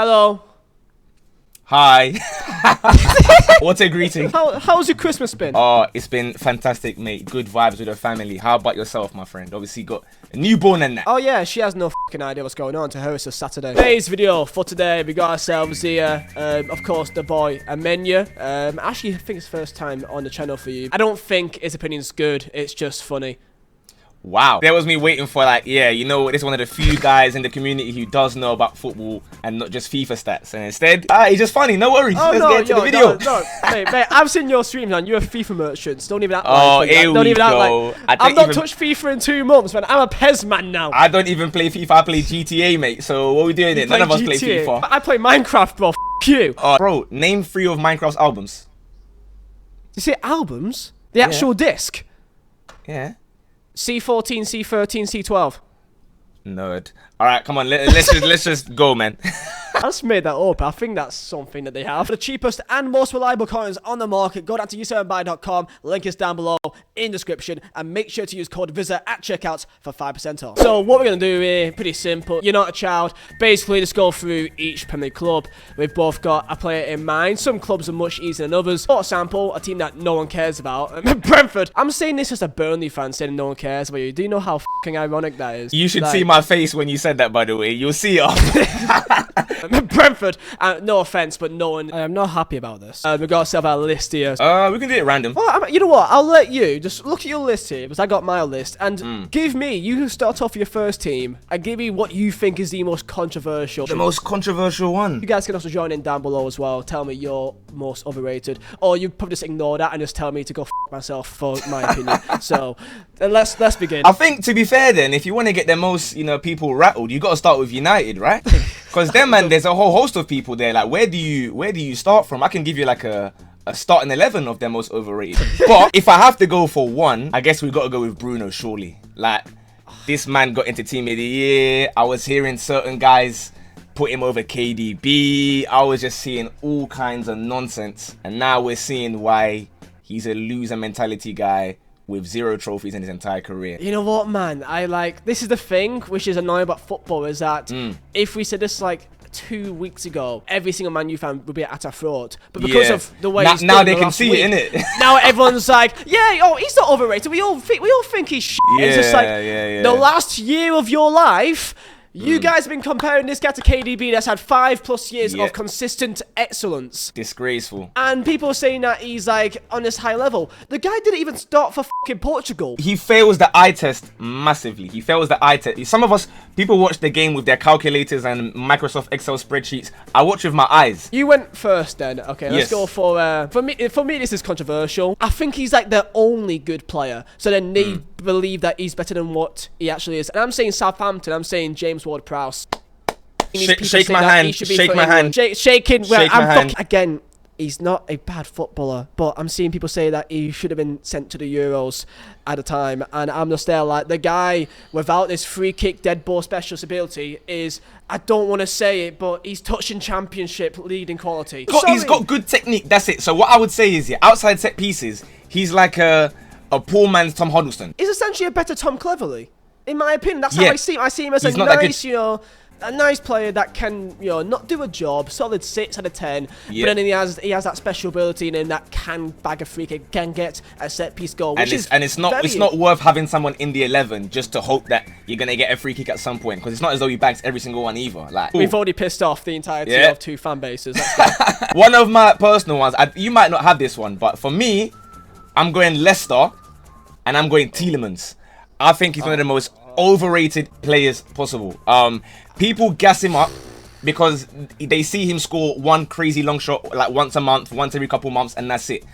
Hello. Hi. What a greeting. How's your Christmas been? Oh, it's been fantastic, mate. Good vibes with the family. How about yourself, my friend? Obviously got a newborn and that. Oh yeah, she has no fucking idea what's going on. To her, it's a Saturday. Today's video for today, we got ourselves here, of course, the boy Amenya. Actually, I think it's first time on the channel for you. I don't think his opinion's good. It's just funny. Wow. That was me waiting for you know, this is one of the few guys in the community who does know about football and not just FIFA stats. And instead, he's just funny. No worries. Oh, Let's get to the video. No. Mate, I've seen your streams, man. You're a FIFA merchant. Don't even act like it. Don't even act go. I've not touched FIFA in 2 months, man. I'm a PES man now. I don't even play FIFA. I play GTA, mate. So what are we doing here? None of us play FIFA. I play Minecraft, bro. F you. Bro, name 3 of Minecraft's albums. You say albums? The actual disc? Yeah. C14, C13, C12. Nerd. All right, come on. Let's just go, man. I just made that up. I think that's something that they have. For the cheapest and most reliable coins on the market, go down to u7buy.com. Link is down below in the description. And make sure to use code Vizeh at checkout for 5% off. So what we're going to do here, pretty simple. You're not a child. Basically, just go through each Premier League club. We've both got a player in mind. Some clubs are much easier than others. For example, a team that no one cares about. Brentford. I'm saying this as a Burnley fan saying no one cares about you. Do you know how fucking ironic that is? You should see my face when you said that, by the way. You'll see it. Brentford, no offense, but no one. I am not happy about this. We've got ourselves our list here. We can do it random. Well, you know what? I'll let you just look at your list here because I got my list and give me. You can start off your first team and give me what you think is the most controversial. The most controversial one. You guys can also join in down below as well. Tell me your most overrated, or you probably just ignore that and just tell me to go f myself for my opinion. So let's begin. I think to be fair, then, if you want to get the most, you know, people rattled, you got to start with United, right? Because then, man, there's a whole host of people there. Like, where do you start from? I can give you like a starting 11 of their most overrated. But if I have to go for one, I guess we got to go with Bruno, surely. Like, this man got into Team of the Year. I was hearing certain guys put him over KDB. I was just seeing all kinds of nonsense. And now we're seeing why he's a loser mentality guy with 0 trophies in his entire career. You know what, man? This is the thing which is annoying about football is that if we said this like 2 weeks ago, every single Man U fan would be at our throat. But because of the way now they can see it, innit? Now everyone's like, yeah, oh, he's not overrated. We all think he's shit. It's just like the last year of your life. You guys have been comparing this guy to KDB that's had 5+ years of consistent excellence. Disgraceful. And people are saying that he's like on this high level. The guy didn't even start for fucking Portugal. He fails the eye test massively. He fails the eye test. Some of us, people watch the game with their calculators and Microsoft Excel spreadsheets. I watch with my eyes. You went first then. Okay, let's go for me, this is controversial. I think he's like the only good player. So then they believe that he's better than what he actually is. And I'm saying Southampton. I'm saying James Ward-Prowse. Shake my hand. Shake my hand. Shaking. Again, he's not a bad footballer, but I'm seeing people say that he should have been sent to the Euros at a time, and I'm just there like the guy without this free kick, dead ball specialist ability is, I don't want to say it, but he's touching championship leading quality. He's got good technique. That's it. So what I would say is, outside set pieces, he's like a poor man's Tom Huddleston. He's essentially a better Tom Cleverley. In my opinion, that's how I see him. I see him as a nice, a nice player that can, not do a job. Solid 6 out of 10. But then he has that special ability in him that can bag a free kick, can get a set piece goal. It's not worth having someone in the 11 just to hope that you're gonna get a free kick at some point, because it's not as though he bags every single one either. Like, we've already pissed off the entirety of 2 fan bases. One of my personal ones. You might not have this one, but for me, I'm going Leicester, and I'm going Tielemans. I think he's one of the most overrated players possible. People gas him up because they see him score one crazy long shot like once a month, once every couple months, and that's it.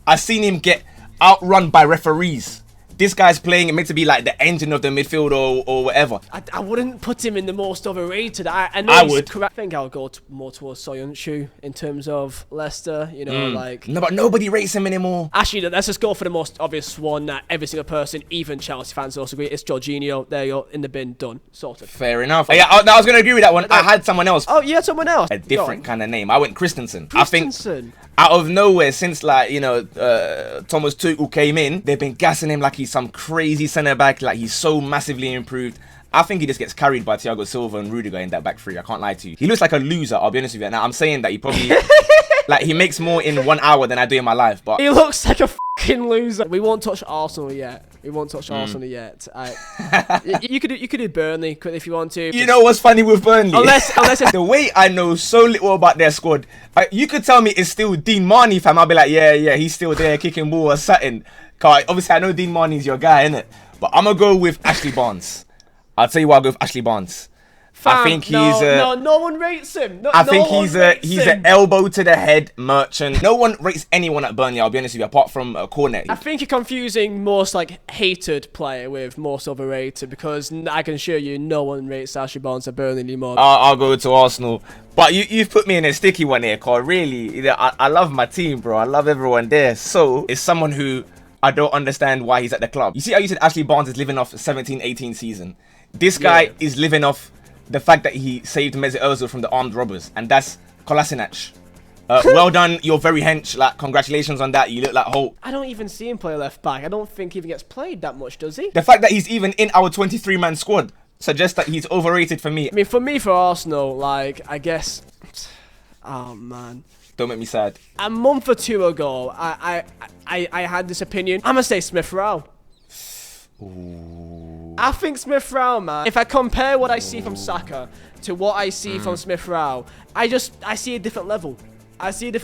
I've seen him get outrun by referees. This guy's playing, it meant to be like the engine of the midfield or whatever. I wouldn't put him in the most overrated. I know he's correct. I think I'll go more towards Soyuncu in terms of Leicester, No, but nobody rates him anymore. Actually, let's just go for the most obvious one that every single person, even Chelsea fans, also agree. It's Jorginho. There you go, in the bin, done, sorted. Fair enough. Yeah, I was going to agree with that one. I had someone else. Oh, you had someone else? A different kind of name. I went Christensen. I think out of nowhere, since Thomas Tuchel came in, they've been gassing him like he's some crazy centre back, like he's so massively improved. I think he just gets carried by Thiago Silva and Rudiger in that back three. I can't lie to you. He looks like a loser, I'll be honest with you. Now, I'm saying that he probably... like, he makes more in 1 hour than I do in my life, but... He looks like a fucking loser. We won't touch Arsenal yet. Arsenal yet. You could do Burnley if you want to. You know what's funny with Burnley? Unless it's... The way I know so little about their squad, you could tell me it's still Dean Marney, fam. I'll be like, yeah, he's still there kicking ball or something. Cause obviously I know Dean Marney's your guy, innit? But I'm gonna go with Ashley Barnes. I'll tell you why I'll go with Ashley Barnes. Fam, I think he's no one rates him. I think he's an elbow to the head merchant. No one rates anyone at Burnley, I'll be honest with you, apart from Cornet. I think you're confusing most hated player with most overrated, because I can assure you no one rates Ashley Barnes at Burnley anymore. I'll go to Arsenal. But you've put me in a sticky one here, cause really, I love my team, bro. I love everyone there. So it's someone who I don't understand why he's at the club. You see how you said Ashley Barnes is living off 17-18 season? This guy is living off the fact that he saved Mesut Ozil from the armed robbers, and that's Kolasinac. Well done, you're very hench. Like, congratulations on that. You look like Hope. I don't even see him play left back. I don't think he even gets played that much, does he? The fact that he's even in our 23-man squad suggests that he's overrated for me. I mean, for Arsenal, like, I guess... Oh, man. Don't make me sad. A month or two ago, I had this opinion. I'm going to say Smith Rowe. I think Smith Rowe, man. If I compare what I see from Saka to what I see from Smith Rowe, I see a different level. I think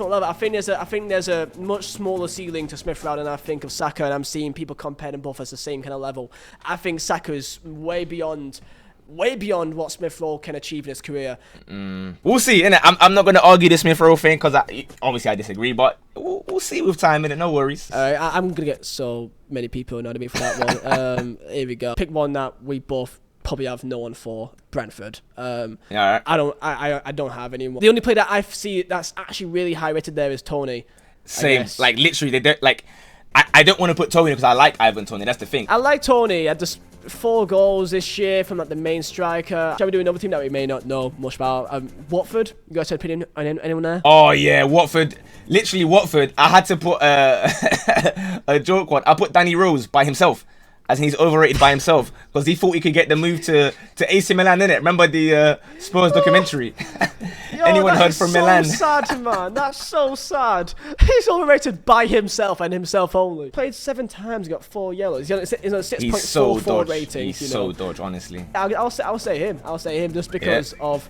there's a much smaller ceiling to Smith Rowe than I think of Saka, and I'm seeing people compare them both as the same kind of level. I think Saka is way beyond what Smith Rowe can achieve in his career. We'll see, innit? I'm not going to argue the Smith Rowe thing, because obviously I disagree, but we'll see with time, innit? No worries. I'm going to get so many people annoyed at me for that one. Here we go. Pick one that we both probably have no one for. Brentford. Yeah, right. I don't have anyone. The only player that I see that's actually really high rated there is Tony. Same. Like, literally, they don't, like... I don't want to put Tony because I like Ivan Tony. That's the thing. I like Tony. I just 4 goals this year from like the main striker. Shall we do another team that we may not know much about? Watford. You guys have an opinion on anyone there? Oh yeah, Watford. Literally Watford. I had to put a joke one. I put Danny Rose by himself, as he's overrated by himself, because he thought he could get the move to AC Milan, innit? Remember the Spurs documentary? Yo, Anyone heard from Milan? That's so sad, man. That's so sad. He's overrated by himself and himself only. Played 7 times, got 4 yellows. He's on a 6.44 rating. He's so dodge, honestly. I'll say him. Just because of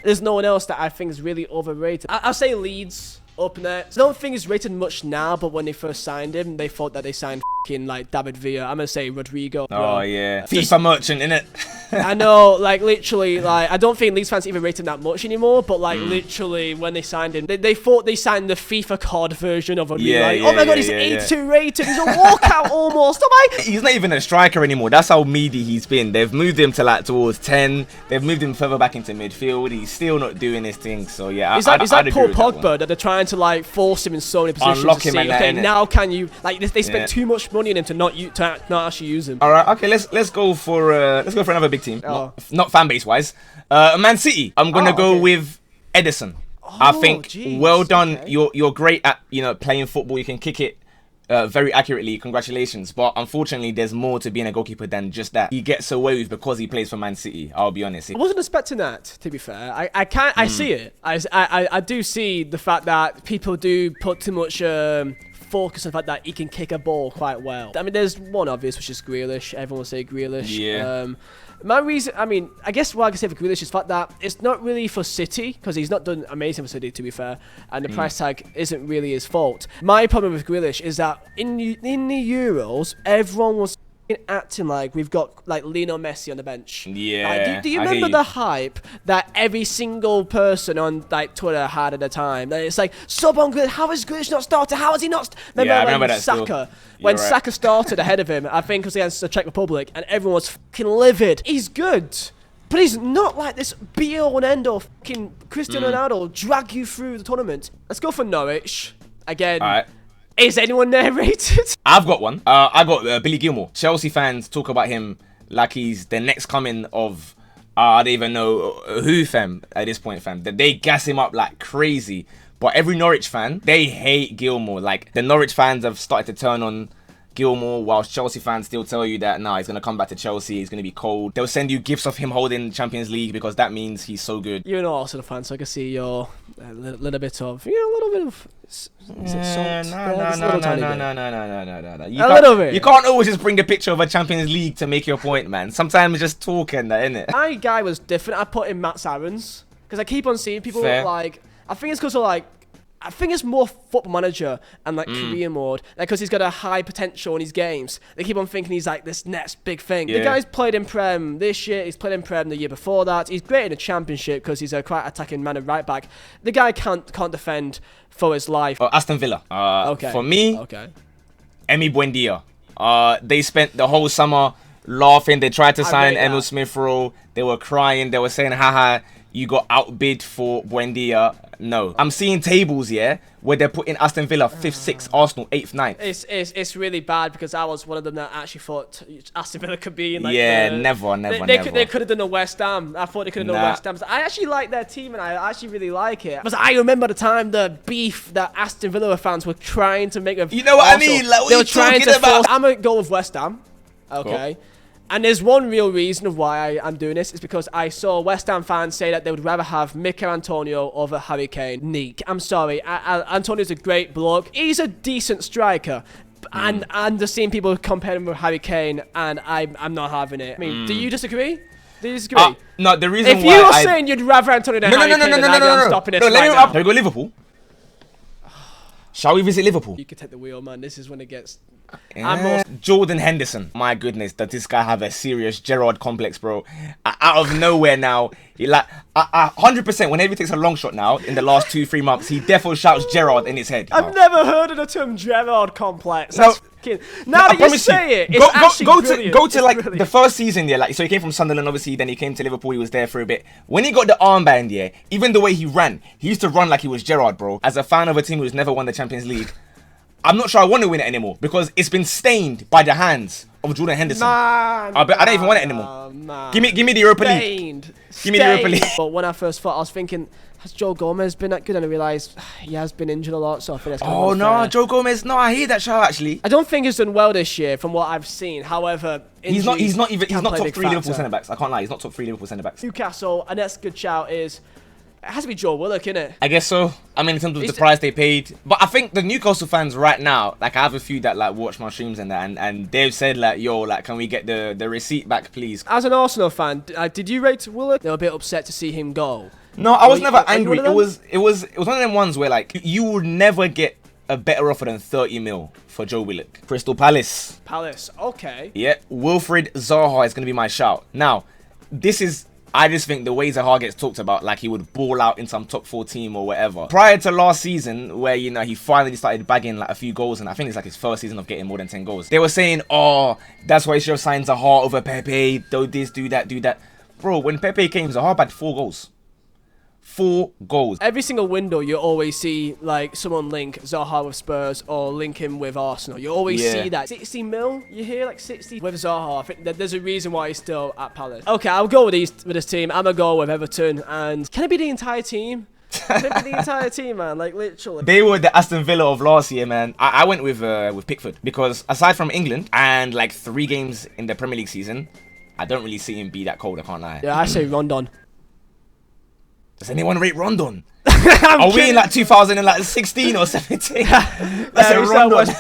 there's no one else that I think is really overrated. I'll say Leeds. Up next. I don't think he's rated much now, but when they first signed him, they thought that they signed like David Villa. I'm gonna say Rodrigo. Oh yeah, FIFA merchant, innit? I know, like literally, like I don't think Leeds fans even rate him that much anymore. But like literally, when they signed him, they thought they signed the FIFA card version of Rodrigo. Oh my god, he's 82 rated. He's a walkout almost. He's not even a striker anymore. That's how meaty he's been. They've moved him to like towards 10. They've moved him further back into midfield. He's still not doing his thing. So yeah, Is that Paul Pogba that they're trying to like force him in so many positions? Unlock him, okay, now can you like they spent too much money on him to not actually use him. All right, okay, let's go for another big team. Not fan base wise. Man City. I'm gonna go with Edison. I think well done. Okay. You're great at playing football. You can kick it very accurately. Congratulations. But unfortunately, there's more to being a goalkeeper than just that. He gets away with because he plays for Man City. I'll be honest. I wasn't expecting that. To be fair, I see it. I do see the fact that people do put too much focus on the fact that he can kick a ball quite well. I mean, there's one obvious, which is Grealish. Everyone will say Grealish. Yeah. My reason, I mean, I guess what I can say for Grealish is the fact that it's not really for City, because he's not done amazing for City, to be fair, and the price tag isn't really his fault. My problem with Grealish is that in the Euros, everyone was acting like we've got like Lionel Messi on the bench. Yeah. Do you remember the hype that every single person on like Twitter had at the time? Like, it's like, sub on Grealish, how is Grealish not started? How is he not? Remember that Saka? When Saka started ahead of him, I think it was against the Czech Republic, and everyone was fucking livid. He's good, but he's not like this be-all and end-all fucking Cristiano Ronaldo drag you through the tournament. Let's go for Norwich again. All right. Is anyone there rated? I've got one. I got Billy Gilmore. Chelsea fans talk about him like he's the next coming of I don't even know who, fam, at this point, fam. They gas him up like crazy. But every Norwich fan, they hate Gilmore. Like, the Norwich fans have started to turn on Gilmore, whilst Chelsea fans still tell you that he's going to come back to Chelsea, he's going to be cold. They'll send you gifts of him holding the Champions League because that means he's so good. You're an Arsenal fan, so I can see your little bit of, a little bit of. Is it salt? No. You can't always just bring a picture of a Champions League to make your point, man. Sometimes just talk and that, innit? My guy was different. I put in Matt Sirens because I keep on seeing people like. I think it's because of like. I think it's more Football Manager and like career mode, because he's got a high potential in his games. They keep on thinking he's like this next big thing. The guy's played in Prem this year. He's played in Prem the year before that. He's great in the Championship because he's a quite attacking man and right back. The guy can't defend for his life. Aston Villa. For me, Emi Buendia. They spent the whole summer laughing. They tried to sign Emil Smith-Rowe. They were crying. They were saying, haha, you got outbid for Buendia. No. I'm seeing tables, where they're putting Aston Villa 5th, 6th, Arsenal 8th, 9th. It's really bad because I was one of them that actually thought Aston Villa could be in like never. They could have done a West Ham. I thought they could have done West Ham. So I actually like their team and I actually really like it. Because I remember the time the beef that Aston Villa fans were trying to make with You know what Arsenal. I mean? Like, what they were trying to force. I'm gonna go with West Ham. Okay. Cool. And there's one real reason of why I'm doing this is because I saw West Ham fans say that they would rather have Mikel Antonio over Harry Kane. Neek, I'm sorry. Antonio's a great bloke. He's a decent striker. And just seeing people compare him with Harry Kane, and I'm not having it. I mean, do you disagree? Do you disagree? No, the reason why... If you were saying you'd rather Antonio than Harry Kane, I'm stopping this right now. Can we go Liverpool? Shall we visit Liverpool? You can take the wheel, man. This is when it gets... Jordan Henderson. My goodness, does this guy have a serious Gerrard complex, bro? Out of nowhere now, he 100% whenever he takes a long shot now in the last 2-3 months, he definitely shouts Gerrard in his head. I've never heard of the term Gerrard complex. Now that you say it, go to like the first season, so he came from Sunderland, obviously, then he came to Liverpool, he was there for a bit. When he got the armband, even the way he ran, he used to run like he was Gerrard, bro. As a fan of a team who's never won the Champions League, I'm not sure I want to win it anymore because it's been stained by the hands of Jordan Henderson. I don't even want it anymore. Give me the Europa League. Give me the Europa League. But when I first thought, I was thinking, has Joe Gomez been that good? And I realised he has been injured a lot, so I think that's kind of unfair. Joe Gomez. No, I hear that show actually. I don't think he's done well this year from what I've seen. However, he's not top 3 Liverpool centre backs. I can't lie, he's not top 3 Liverpool centre backs. Newcastle, and that's a good shout. It has to be Joe Willock, innit? I guess so. I mean, in terms of the price they paid. But I think the Newcastle fans right now, like, I have a few that, like, watch my streams and that, and they've said, like, yo, like, can we get the receipt back, please? As an Arsenal fan, did you rate Willock? They were a bit upset to see him go. No, I was never angry. It was one of them ones where, like, you would never get a better offer than 30 mil for Joe Willock. Crystal Palace. Okay. Yeah, Wilfried Zaha is going to be my shout. Now, I just think the way Zaha gets talked about, like he would ball out in some top 4 team or whatever. Prior to last season, where, he finally started bagging like a few goals, and I think it's like his first season of getting more than 10 goals. They were saying, oh, that's why he should have signed Zaha over Pepe, do this, do that. Bro, when Pepe came, Zaha bagged 4 goals. 4 goals. Every single window, you always see like someone link Zaha with Spurs or link him with Arsenal. You always see that. 60 mil, you hear like 60 with Zaha. I think that there's a reason why he's still at Palace. Okay, I'll go with this team. I'm gonna go with Everton. And can it be the entire team? Can it be the entire team, man? Like literally. They were the Aston Villa of last year, man. I went with Pickford because aside from England and like 3 games in the Premier League season, I don't really see him be that cold. I can't lie. Yeah, I say Rondon. Does anyone rate Rondon? Are we in like 2016 or 17? That's a Rondon.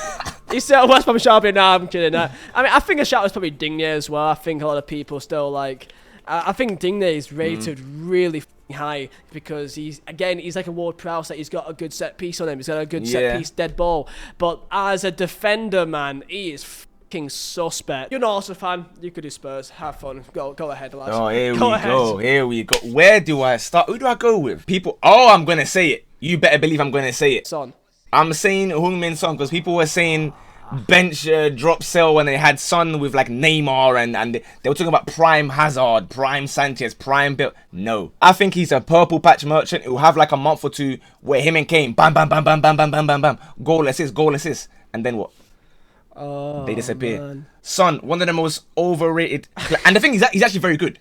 He's still West Ham champion. No, I'm kidding. I mean, I think a shout was probably Digne as well. I think a lot of people still like. I think Digne is rated really high because he's like a Ward Prowse. That he's got a good set piece on him. He's got a good set piece dead ball. But as a defender, man, he is suspect. You're an Arsenal fan. You could do Spurs. Have fun. Go ahead, lads. Oh, here we go. Where do I start? Who do I go with? People. Oh, I'm gonna say it. You better believe I'm gonna say it. Son. I'm saying Heung-min Son because people were saying bench drop sell when they had Son with like Neymar and they were talking about prime Hazard, prime Sanchez, prime Bill. No, I think he's a purple patch merchant who'll have like a month or 2 where him and Kane bam, goal assist, and then what? Oh, they disappear. Man. Son, one of the most overrated. And the thing is, he's actually very good.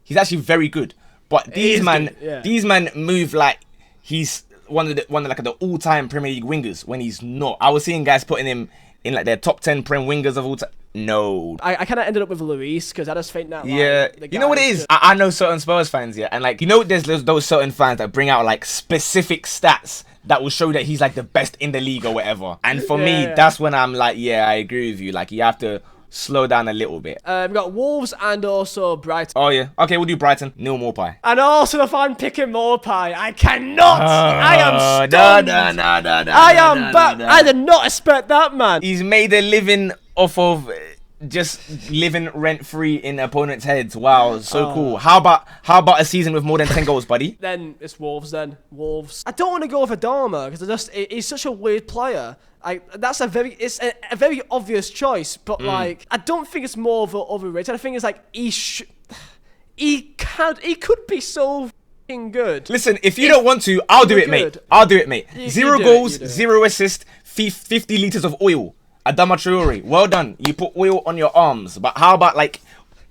He's actually very good. But these men move like he's one of the all-time Premier League wingers when he's not. I was seeing guys putting him in like their top 10 Prem wingers of all time. No. I kind of ended up with Luis because I just think that. Yeah, like, you know what it is? I know certain Spurs fans, yeah, and like, you know, there's those certain fans that bring out like specific stats that will show that he's like the best in the league or whatever. And for me, that's when I'm like, yeah, I agree with you. Like, you have to slow down a little bit. We've got Wolves and also Brighton. Oh yeah, okay, we'll do Brighton. Neil Maupay. And also, if I'm picking Maupay, I cannot. I am stunned. I am back. I did not expect that, man. He's made a living off of just living rent-free in opponents' heads. Wow, so cool. How about a season with more than 10 goals, buddy? Then it's Wolves. Wolves. I don't want to go with Adama because he's such a weird player. It's a very obvious choice, but like, I don't think it's more of an overrated. I think it's like he could be so f***ing good. Listen, if you don't want to, I'll do it, mate. I'll do it, mate. 0 goals, 0 assists, 50 liters of oil. Adama Traore, well done. You put oil on your arms, but how about like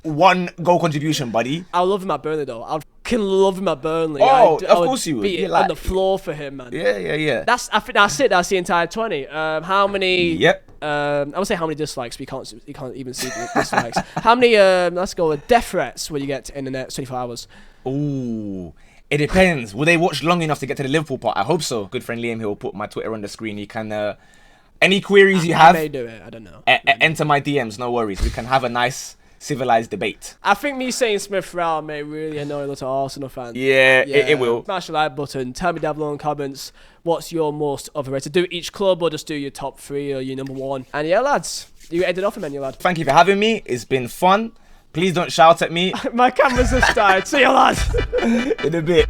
1 goal contribution, buddy? I love him at Burnley though. I'd fucking love him at Burnley. Oh, of course you would. Be on the floor for him, man. Yeah. I think that's it. That's the entire 20. How many? Yep. I would say how many dislikes, but you can't even see the dislikes. How many? Let's go with death threats will you get in the next 24 hours? Ooh. It depends. Will they watch long enough to get to the Liverpool part? I hope so. Good friend Liam here will put my Twitter on the screen. You can any queries you have, I may do it. I don't know. Enter my DMs. No worries. We can have a nice civilized debate. I think me saying Smith Rowe may really annoy a lot of Arsenal fans. Yeah. It will. Smash the like button. Tell me down below in the comments what's your most overrated. Do each club or just do your top 3 or your number 1. And yeah, lads, you ended off, man, you lad. Thank you for having me. It's been fun. Please don't shout at me. My cameras have died. See you, lads. In a bit.